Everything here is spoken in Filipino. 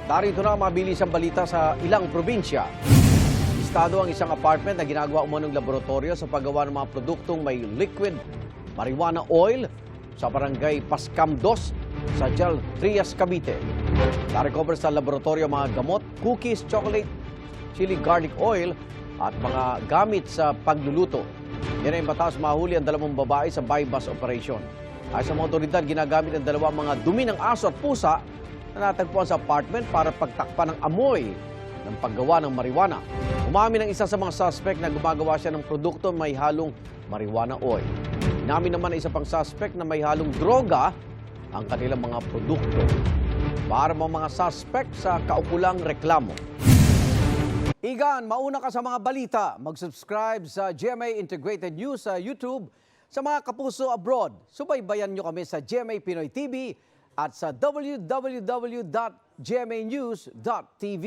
Narito na ang mabilisang balita sa ilang probinsya. Estado ang isang apartment na ginagawa umanong laboratorio sa paggawa ng mga produktong may liquid marijuana oil sa barangay Pascam 2 sa Jal Trias, Cavite. Narecover sa laboratorio mga gamot, cookies, chocolate, chili garlic oil at mga gamit sa pagluluto. Yan ay matapos mahuli ang 2 babae sa buy-bust operation. Ay sa mga otoridad, ginagamit ang 2 mga dumi ng aso at pusa na natagpuan sa apartment para pagtakpan ng amoy ng paggawa ng marijuana. Umamin ang isa sa mga suspect na gumagawa siya ng produkto may halong marijuana oil. Inamin naman ang isa pang suspect na may halong droga ang kanilang mga produkto. Para mga suspect sa kaukulang reklamo. Igan, mauna ka sa mga balita. Mag-subscribe sa GMA Integrated News sa YouTube. Sa mga kapuso abroad, subaybayan nyo kami sa GMA Pinoy TV at sa www.gmanews.tv.